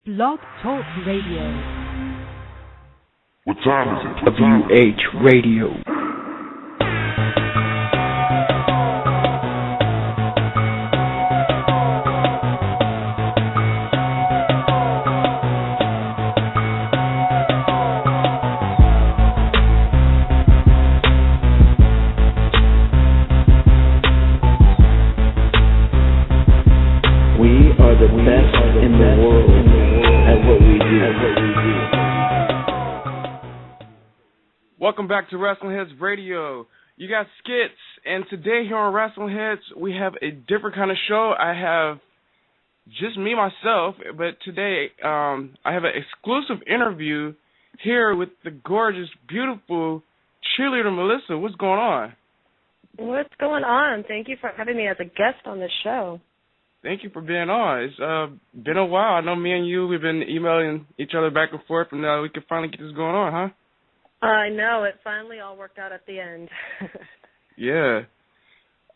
Blog Talk Radio. What time is it? WH Radio. Welcome back to WrestlingHeads Radio. You got Skits, and today here on WrestlingHeads, we have a different kind of show. I have just me, myself, but today I have an exclusive interview here with the gorgeous, beautiful Cheerleader Melissa. What's going on? What's going on? Thank you for having me as a guest on this show. Thank you for being on. It's been a while. I know me and you, we've been emailing each other back and forth, and we can finally get this going on, huh? I know. It finally all worked out at the end. Yeah.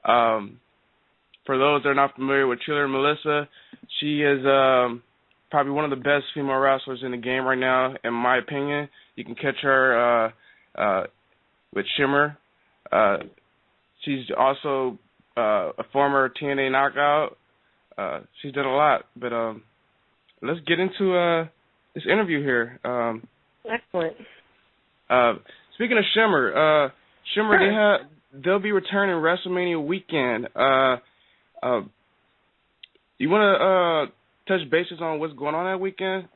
For those that are not familiar with Cheerleader Melissa, she is probably one of the best female wrestlers in the game right now, in my opinion. You can catch her with Shimmer. She's also a former TNA knockout. She's done a lot. But let's get into this interview here. Excellent. Speaking of Shimmer, they'll be returning WrestleMania weekend. You want to touch bases on what's going on that weekend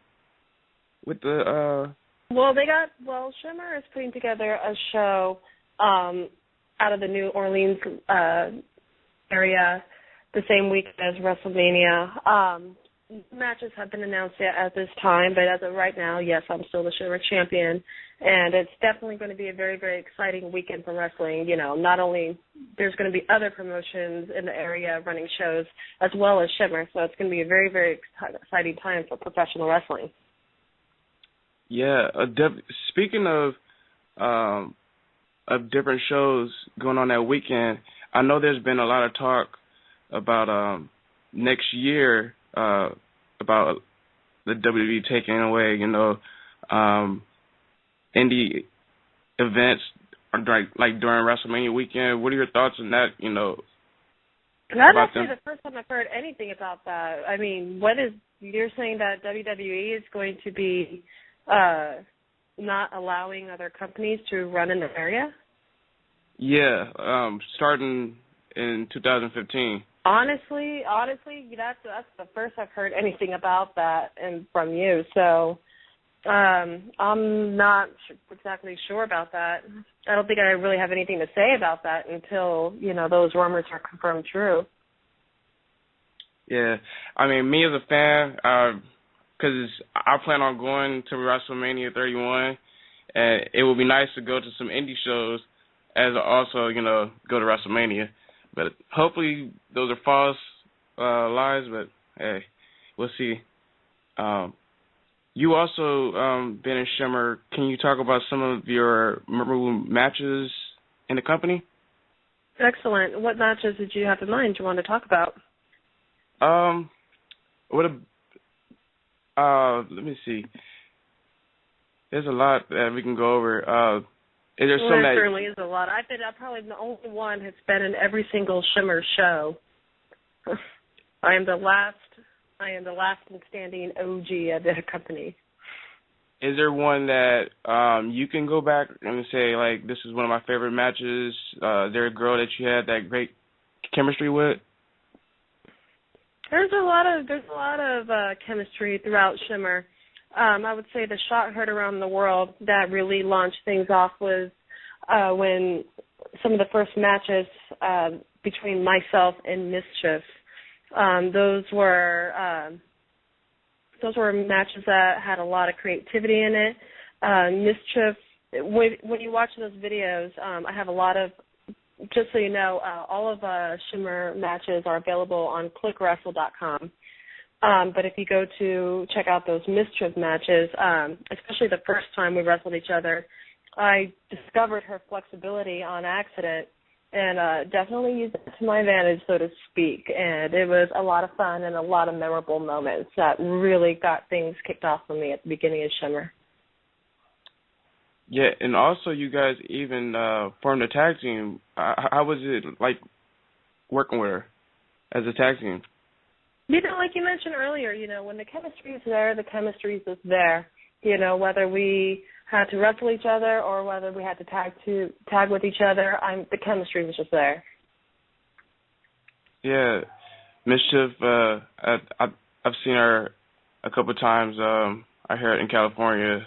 with the? Shimmer is putting together a show out of the New Orleans area the same week as WrestleMania. Matches have been announced yet at this time, but as of right now, yes, I'm still the Shimmer champion, and it's definitely going to be a very, very exciting weekend for wrestling. You know, not only there's going to be other promotions in the area running shows as well as Shimmer, so it's going to be a very, very exciting time for professional wrestling. Yeah, speaking of different shows going on that weekend, I know there's been a lot of talk about next year. About the WWE taking away, indie events like during WrestleMania weekend. What are your thoughts on that? That's actually the first time I've heard anything about that. I mean, you're saying that WWE is going to be not allowing other companies to run in the area? Yeah, starting in 2015. Honestly, that's the first I've heard anything about that and from you. So I'm not exactly sure about that. I don't think I really have anything to say about that until those rumors are confirmed true. Yeah, I mean, me as a fan, because I plan on going to WrestleMania 31, and it would be nice to go to some indie shows, as also go to WrestleMania. But hopefully those are false lies, but hey, we'll see. You also been in Shimmer. Can you talk about some of your memorable matches in the company? Excellent. What matches did you have in mind you want to talk about? Let me see. There's a lot that we can go over. There certainly is a lot. I'm probably the only one that's been in every single Shimmer show. I am the last and standing OG of the company. Is there one that you can go back and say, like, this is one of my favorite matches? Is there a girl that you had that great chemistry with? There's a lot of chemistry throughout Shimmer. I would say the shot heard around the world that really launched things off was when some of the first matches between myself and Mischief. Those were matches that had a lot of creativity in it. Mischief, when you watch those videos, I have a lot of. Just so you know, all of Shimmer matches are available on ClickWrestle.com. But if you go to check out those Mischief matches, especially the first time we wrestled each other, I discovered her flexibility on accident, and definitely used it to my advantage, so to speak. And it was a lot of fun and a lot of memorable moments that really got things kicked off for me at the beginning of Shimmer. Yeah, and also you guys even formed a tag team. How was it like working with her as a tag team? Like you mentioned earlier, when the chemistry is there, the chemistry is just there. Whether we had to wrestle each other or whether we had to tag with each other, the chemistry was just there. Yeah, Mischief. I've seen her a couple of times. I heard in California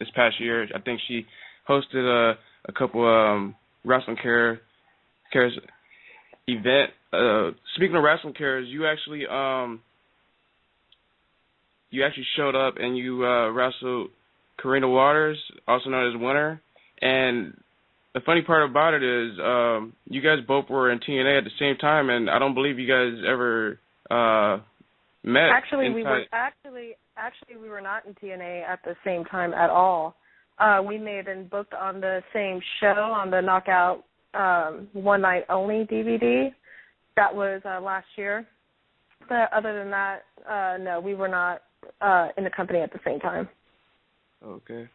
this past year. I think she hosted a couple Wrestling Cares event. Speaking of Wrestling Cares, you actually showed up and you wrestled Karina Waters, also known as Winner. And the funny part about it is you guys both were in TNA at the same time, and I don't believe you guys ever met. Actually, we were not in TNA at the same time at all. We may have been booked on the same show on the Knockout One Night Only DVD. That was last year. But other than that, no, we were not in the company at the same time. Okay.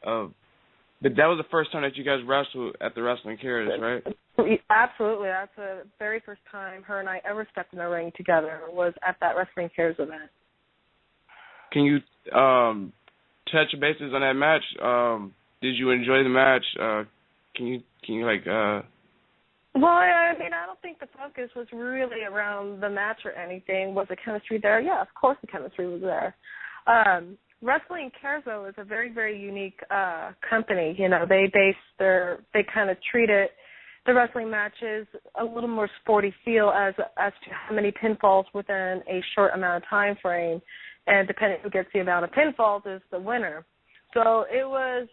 But that was the first time that you guys wrestled at the Wrestling Cares, right? Absolutely. That's the very first time her and I ever stepped in a ring together was at that Wrestling Cares event. Can you touch bases on that match? Did you enjoy the match? Can you like? Well, I mean, I don't think the focus was really around the match or anything. Was the chemistry there? Yeah, of course the chemistry was there. Wrestling Cares, though, is a very, very unique company. They kind of treated the wrestling matches a little more sporty feel as to how many pinfalls within a short amount of time frame, and depending who gets the amount of pinfalls is the winner. So it was,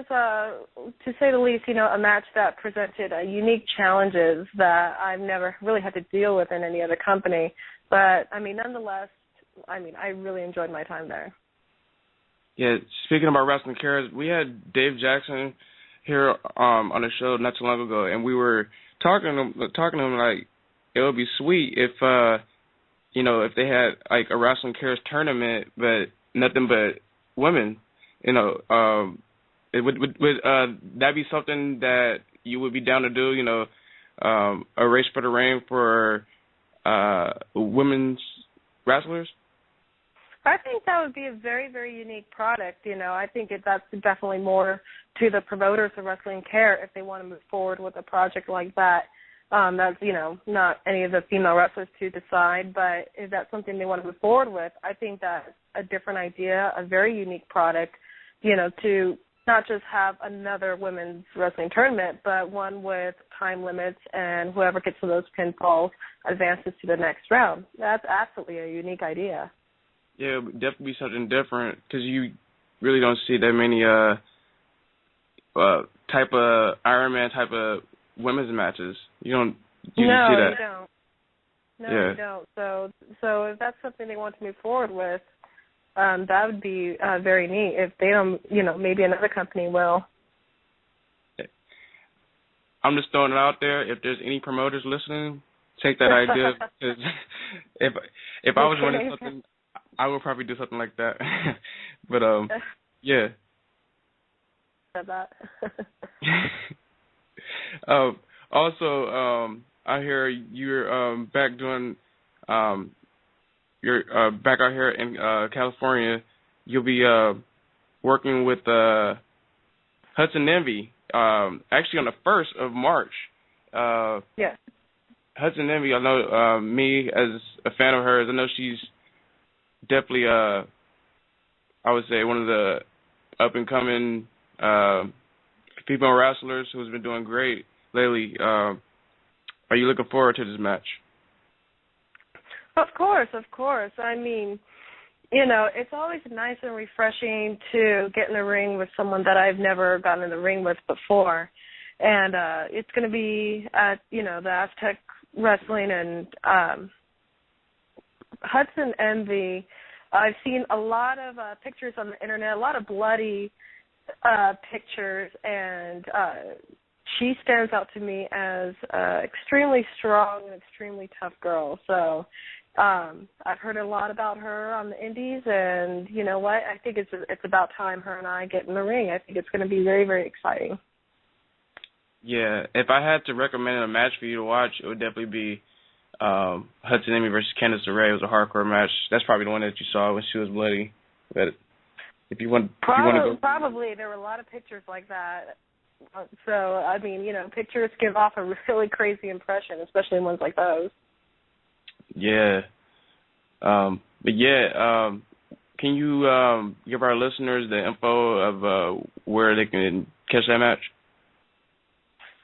to say the least, a match that presented unique challenges that I've never really had to deal with in any other company. But, I mean, nonetheless, I really enjoyed my time there. Yeah, speaking about Wrestling Cares, we had Dave Jackson here on the show not too long ago, and we were talking to him like it would be sweet if if they had like a Wrestling Cares tournament, but nothing but women. Would that be something that you would be down to do? A race for the ring for women's wrestlers? I think that would be a very, very unique product. I think that's definitely more to the promoters of Wrestling Care if they want to move forward with a project like that. That's, not any of the female wrestlers to decide, but if that's something they want to move forward with, I think that's a different idea, a very unique product, to not just have another women's wrestling tournament, but one with time limits, and whoever gets to those pinfalls advances to the next round. That's absolutely a unique idea. Yeah, it would definitely be something different because you really don't see that many type of Iron Man type of women's matches. You don't see that. You don't. No, yeah. You don't. So if that's something they want to move forward with, that would be very neat. If they don't, maybe another company will. I'm just throwing it out there. If there's any promoters listening, take that idea. Because if I was running something, I would probably do something like that. But yeah. Said that. Also, I hear you're back doing. You're back out here in California. You'll be working with Hudson Envy. Actually, on the 1st of March. Yeah. Hudson Envy. I know me as a fan of hers. I know she's definitely, I would say, one of the up-and-coming female wrestlers who's been doing great lately. Are you looking forward to this match? Of course. I mean, it's always nice and refreshing to get in the ring with someone that I've never gotten in the ring with before. And it's going to be at, the Aztec Wrestling, and Hudson Envy. I've seen a lot of pictures on the internet, a lot of bloody pictures, and she stands out to me as extremely strong and extremely tough girl. So I've heard a lot about her on the indies, and you know what? I think it's about time her and I get in the ring. I think it's going to be very, very exciting. Yeah, if I had to recommend a match for you to watch, it would definitely be Hudson Amy versus Candice LeRae. It was a hardcore match. That's probably the one that you saw when she was bloody. But if you want to go, probably there were a lot of pictures like that. So I mean, you know, pictures give off a really crazy impression, especially ones like those. Yeah. But yeah, can you give our listeners the info of where they can catch that match?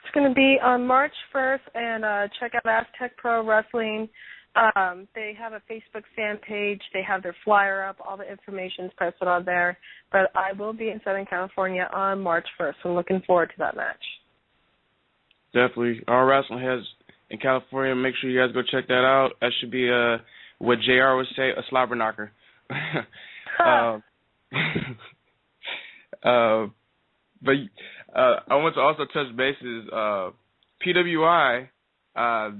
It's going to be on March 1st, and check out Aztec Pro Wrestling. They have a Facebook fan page. They have their flyer up. All the information is posted on there. But I will be in Southern California on March 1st. So I'm looking forward to that match. Definitely. All wrestling heads in California, make sure you guys go check that out. That should be what JR would say, a slobber knocker. But I want to also touch bases. PWI,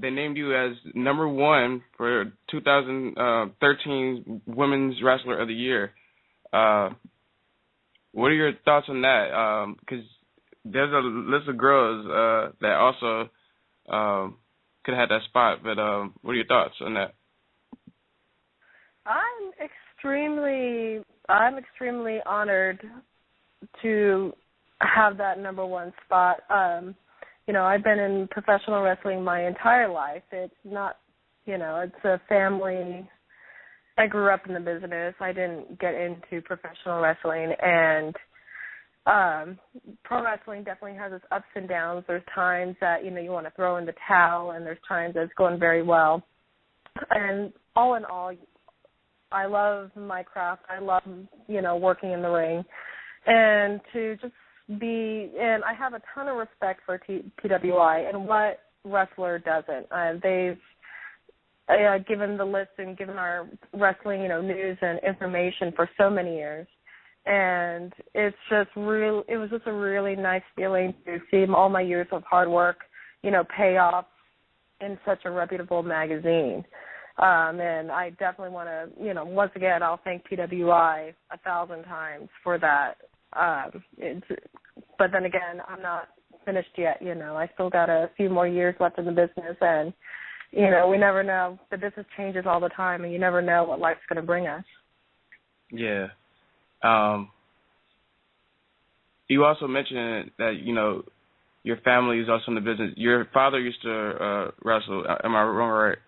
they named you as #1 for 2013 Women's Wrestler of the Year. What are your thoughts on that? Because there's a list of girls that also could have had that spot. But what are your thoughts on that? I'm extremely honored to have that #1 spot. You know, I've been in professional wrestling my entire life. It's not, you know, it's a family. I grew up in the business. I didn't get into professional wrestling, and pro wrestling definitely has its ups and downs. There's times that, you know, you want to throw in the towel, and there's times that it's going very well. And all in all, I love my craft. I love, you know, working in the ring. And to just and I have a ton of respect for PWI, and what wrestler doesn't? They've given the list and given our wrestling, you know, news and information for so many years. And it was just a really nice feeling to see all my years of hard work, you know, pay off in such a reputable magazine. And I definitely want to, you know, once again, I'll thank PWI 1,000 times for that. But then again, I'm not finished yet, you know. I still got a few more years left in the business, and, you know, we never know. The business changes all the time, and you never know what life's going to bring us. Yeah. You also mentioned that, you know, your family is also in the business. Your father used to wrestle. Am I wrong or right?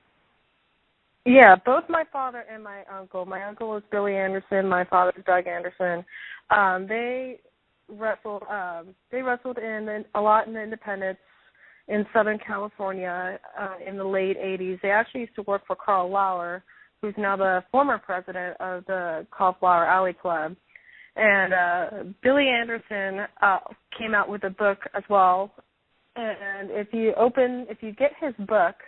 Yeah, both my father and my uncle. My uncle was Billy Anderson. My father was Doug Anderson. They wrestled. They wrestled a lot in the independents in Southern California in the late '80s. They actually used to work for Carl Lauer, who's now the former president of the Cauliflower Alley Club. And Billy Anderson came out with a book as well. And if you get his book.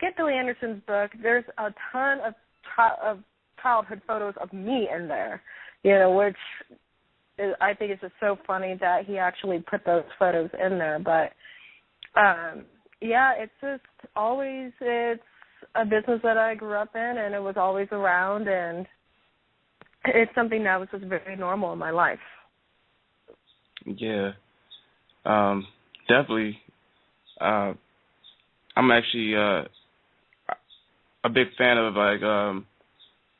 Get Billy Anderson's book, there's a ton of childhood photos of me in there, you know, which I think is just so funny that he actually put those photos in there. But, yeah, it's a business that I grew up in, and it was always around, and it's something that was just very normal in my life. Yeah, definitely. I'm actually a big fan of, like,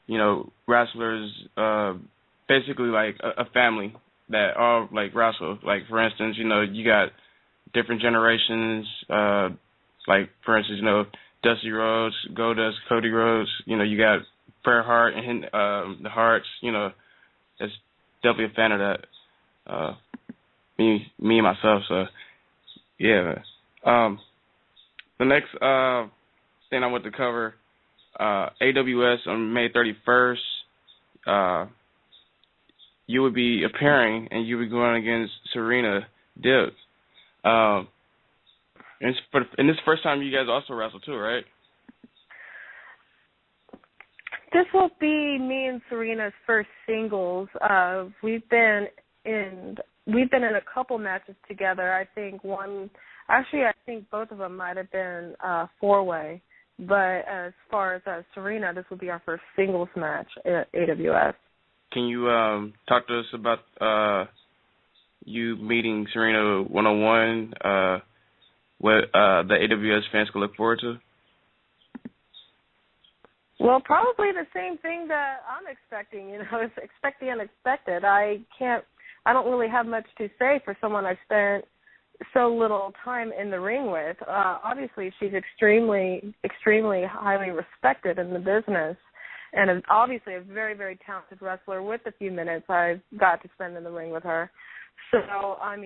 you know, wrestlers, basically like a family that all, like, wrestle. Like, for instance, you know, you got different generations, like, for instance, you know, Dusty Rhodes, Goldust, Cody Rhodes, you know, you got Bret Hart and the Harts, you know, it's definitely a fan of that. Me and myself, so, yeah. The next thing I want to cover, AWS on May 31st, you would be appearing and you would be going against Serena Dibs. And this is the first time you guys also wrestle too, right? This will be me and Serena's first singles. We've been in a couple matches together. I think both of them might have been four-way. But as far as Serena, this will be our first singles match at AWS. Can you talk to us about you meeting Serena one-on-one? What the AWS fans can look forward to? Well, probably the same thing that I'm expecting. Expect the unexpected. I don't really have much to say for someone I've spent so little time in the ring with. Obviously, she's extremely, extremely highly respected in the business, and obviously a very, very talented wrestler. With a few minutes I've got to spend in the ring with her, so I'm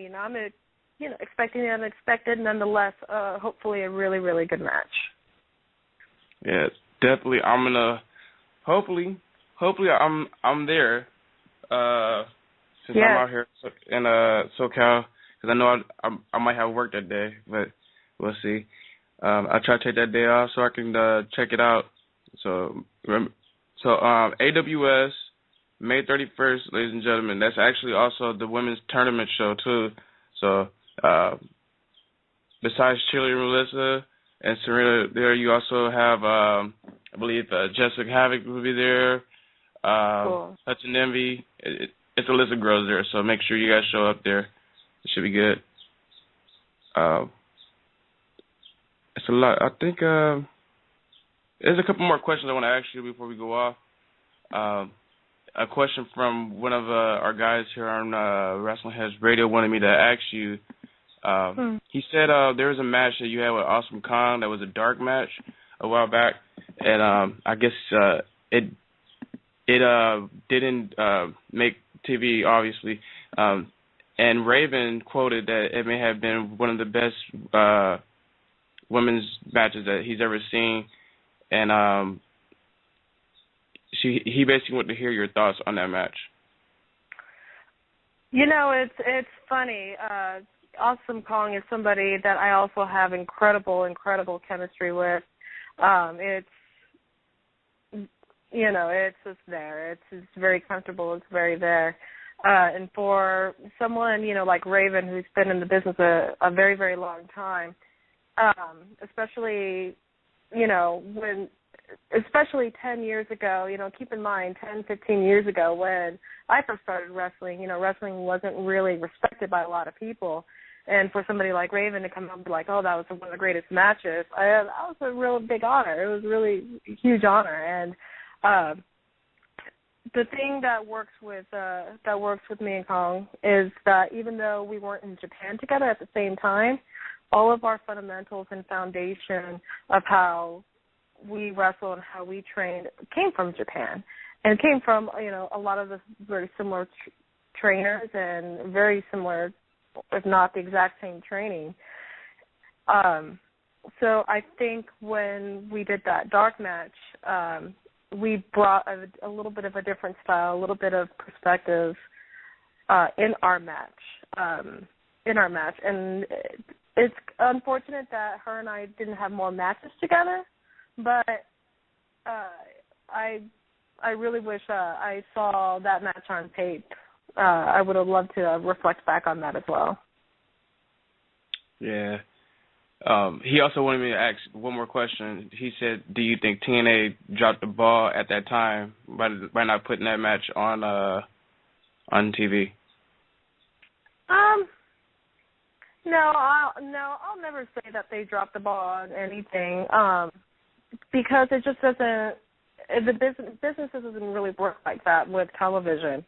expecting the unexpected. Nonetheless, hopefully a really, really good match. Yeah, definitely. I'm gonna hopefully I'm there since I'm out here in SoCal. Because I know I might have work that day, but we'll see. I'll try to take that day off so I can check it out. So AWS, May 31st, ladies and gentlemen. That's actually also the women's tournament show, too. So besides Cheerleader Melissa and Serena there, you also have, I believe, Jessica Havoc will be there, Cool. Touch and Envy. It's a list of girls there, so make sure you guys show up there. It should be good. It's a lot. I think there's a couple more questions I want to ask you before we go off. A question from one of our guys here on WrestlingHeads Radio wanted me to ask you. He said there was a match that you had with Awesome Kong that was a dark match a while back, and I guess it didn't make TV, obviously. And Raven quoted that it may have been one of the best women's matches that he's ever seen, and he basically wanted to hear your thoughts on that match. It's funny. Awesome Kong is somebody that I also have incredible chemistry with. It's just there. It's very comfortable. It's very there. And for someone, like Raven, who's been in the business a very, very long time, especially 10 years ago, keep in mind 10, 15 years ago when I first started wrestling, wrestling wasn't really respected by a lot of people. And for somebody like Raven to come up and be like, oh, that was one of the greatest matches, that was a real big honor. It was really a huge honor. And the thing that works with me and Kong is that even though we weren't in Japan together at the same time, all of our fundamentals and foundation of how we wrestle and how we train came from Japan, and came from a lot of the very similar trainers and very similar, if not the exact same training. So I think when we did that dark match, we brought a little bit of a different style, a little bit of perspective in our match. And it's unfortunate that her and I didn't have more matches together, but I really wish I saw that match on tape. I would have loved to reflect back on that as well. Yeah. He also wanted me to ask one more question. He said, do you think TNA dropped the ball at that time by not putting that match on TV? No, I'll never say that they dropped the ball on anything, because it just doesn't. The business doesn't really work like that with television.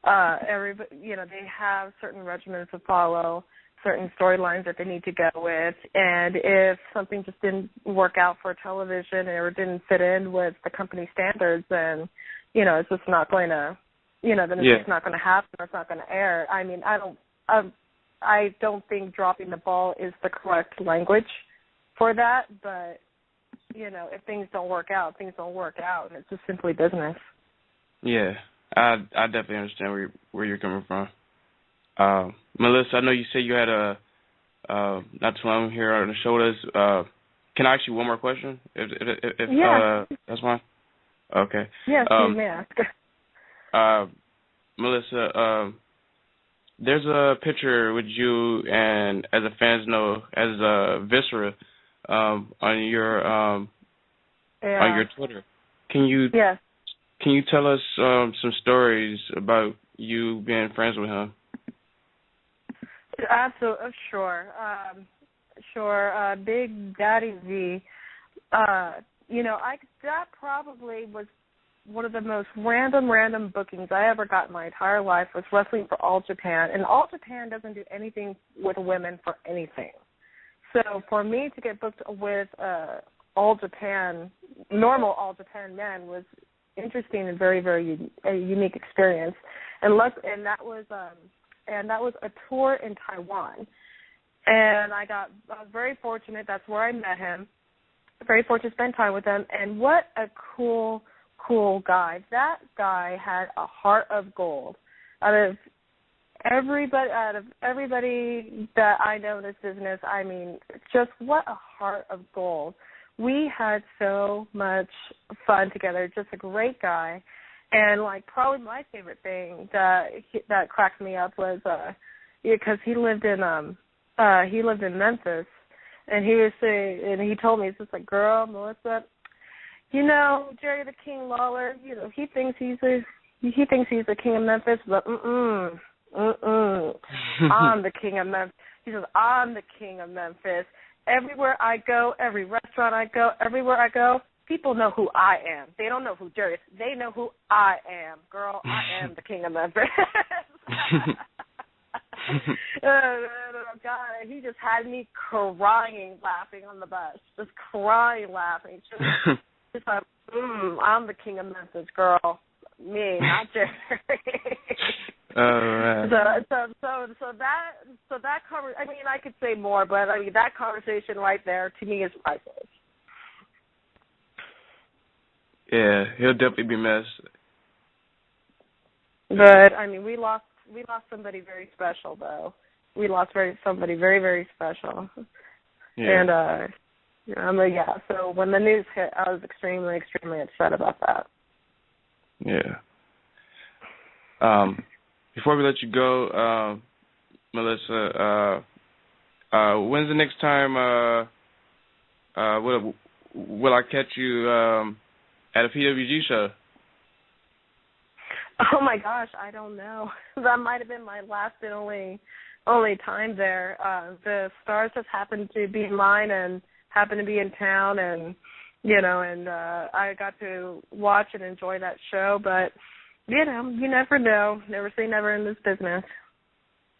They have certain regimens to follow, certain storylines that they need to go with, and if something just didn't work out for television or didn't fit in with the company standards, then it's just not going to, then it's just not going to happen, or it's not going to air. I mean, I don't think dropping the ball is the correct language for that, but if things don't work out, things don't work out, and it's just simply business. Yeah, I definitely understand where you're coming from. Melissa, I know you said you had not too long here on the show. Can I ask you one more question? If yeah. That's fine. Okay. Yes, you may ask. Melissa, there's a picture with you and, as the fans know, as Viscera on your Twitter. Can you tell us some stories about you being friends with him? Absolutely, sure. Big Daddy V. That probably was one of the most random bookings I ever got in my entire life, was wrestling for All Japan. And All Japan doesn't do anything with women for anything. So for me to get booked with All Japan, normal All Japan men, was interesting and very, very unique experience. And that was a tour in Taiwan. And I was very fortunate. That's where I met him. Very fortunate to spend time with him. And what a cool guy. That guy had a heart of gold. Out of everybody that I know in this business, I mean, just what a heart of gold. We had so much fun together. Just a great guy. And probably my favorite thing that cracked me up was because he lived in Memphis, and he told me, it's just like, girl, Melissa, Jerry the King Lawler, he thinks he's the king of Memphis, but I'm the king of Memphis. He says, I'm the king of Memphis. Everywhere I go, every restaurant I go, everywhere I go, people know who I am. They don't know who Jerry is. They know who I am. Girl, I am the king of Memphis. God, he just had me crying, laughing on the bus. Just crying, laughing. Just like, I'm the king of Memphis, girl. Me, not Jerry. Oh, man. So that conversation, I mean, I could say more, but I mean, that conversation right there to me is priceless. Yeah, he'll definitely be missed. But I mean, we lost somebody very special, though. We lost somebody very, very special. Yeah. And so when the news hit, I was extremely, extremely upset about that. Yeah. Before we let you go, Melissa, when's the next time will I catch you at a PWG show? Oh my gosh, I don't know. That might have been my last and only time there. The stars just happened to be mine and happened to be in town, and I got to watch and enjoy that show. But you never know. Never say never in this business.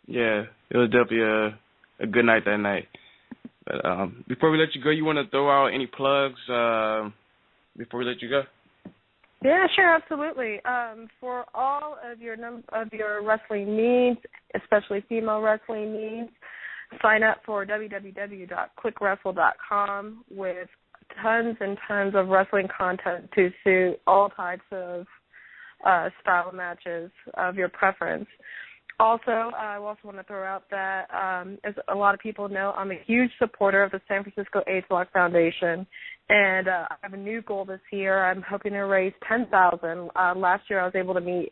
Yeah, it was definitely a good night that night. But before we let you go, you want to throw out any plugs before we let you go? Yeah, sure, absolutely. For all of your wrestling needs, especially female wrestling needs, sign up for www.quickWrestle.com with tons and tons of wrestling content to suit all types of style matches of your preference. Also, I also want to throw out that, as a lot of people know, I'm a huge supporter of the San Francisco AIDS Block Foundation, and I have a new goal this year. I'm hoping to raise $10,000. Last year I was able to raise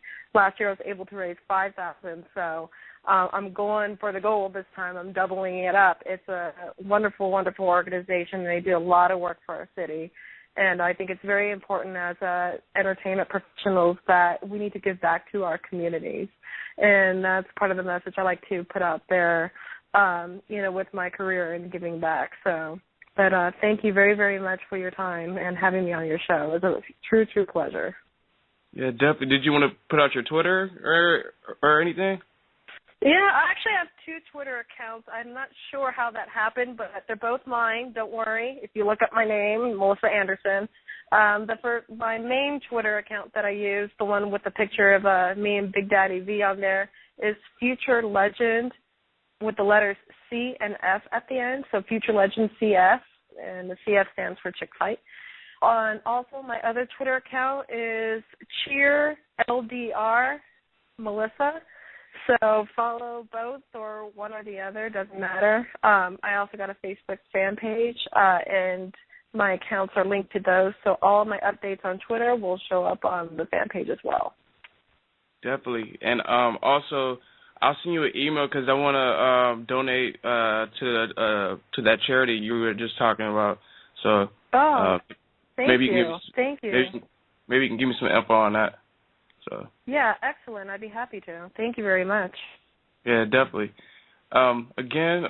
$5,000. So I'm going for the goal this time. I'm doubling it up. It's a wonderful, wonderful organization. They do a lot of work for our city. And I think it's very important as entertainment professionals that we need to give back to our communities. And that's part of the message I like to put out there, with my career and giving back. But thank you very, very much for your time and having me on your show. It was a true, true pleasure. Yeah, definitely. Did you want to put out your Twitter or anything? Yeah, I actually have two Twitter accounts. I'm not sure how that happened, but they're both mine. Don't worry. If you look up my name, Melissa Anderson, my main Twitter account that I use, the one with the picture of me and Big Daddy V on there, is Future Legend with the letters C and F at the end. So Future Legend CF, and the CF stands for Chick Fight. Also, my other Twitter account is CheerLDR Melissa. So follow both or one or the other, doesn't matter. I also got a Facebook fan page, and my accounts are linked to those, so all my updates on Twitter will show up on the fan page as well. Definitely. And also, I'll send you an email because I want to donate to that charity you were just talking about. So thank maybe you. Thank you. Maybe you can give me some info on that. So yeah, excellent. I'd be happy to. Thank you very much. Yeah, definitely. Again,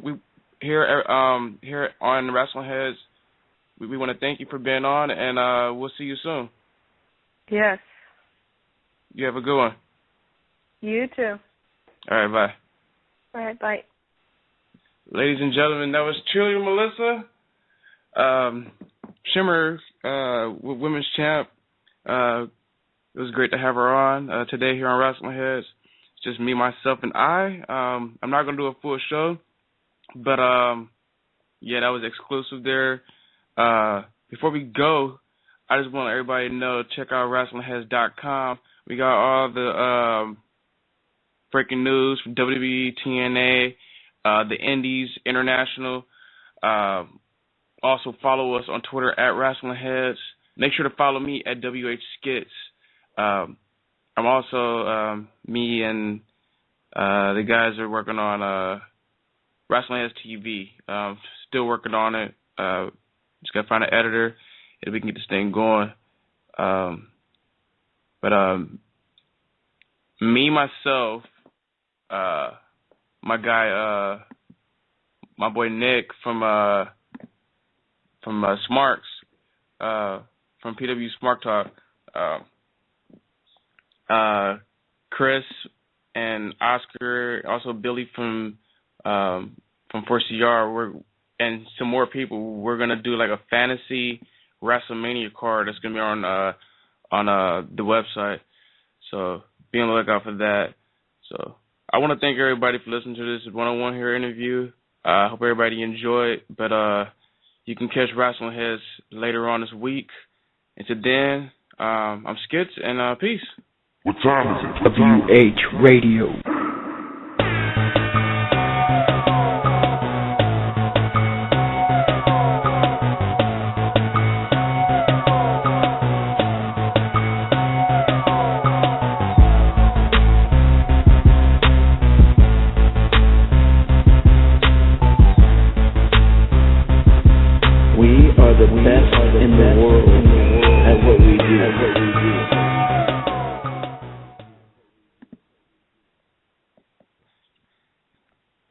we here on WrestlingHeads, we want to thank you for being on, and we'll see you soon. Yes. You have a good one. You too. All right, bye. All right, bye. Ladies and gentlemen, that was Cheerleader Melissa, Shimmer Women's Champ. It was great to have her on today here on WrestlingHeads. It's just me, myself, and I. I'm not going to do a full show, but, yeah, that was exclusive there. Before we go, I just want everybody to know, check out WrestlingHeads.com. We got all the breaking news from WWE, TNA, the Indies, International. Also follow us on Twitter at WrestlingHeads. Make sure to follow me at Skits. I'm also, me and the guys are working on WrestlingHeads TV. Still working on it. Just got to find an editor and we can get this thing going. But me, myself, my guy, my boy Nick from Smarks, from PW Smart Talk, Chris and Oscar, also Billy from 4CR, and some more people. We're gonna do like a fantasy WrestleMania card that's gonna be on the website. So be on the lookout for that. So I want to thank everybody for listening to this one-on-one here interview. I hope everybody enjoyed. But you can catch WrestlingHeads later on this week. Until then, I'm Skits, and peace. What time is it? WH Radio. We are the best in the world at what we do.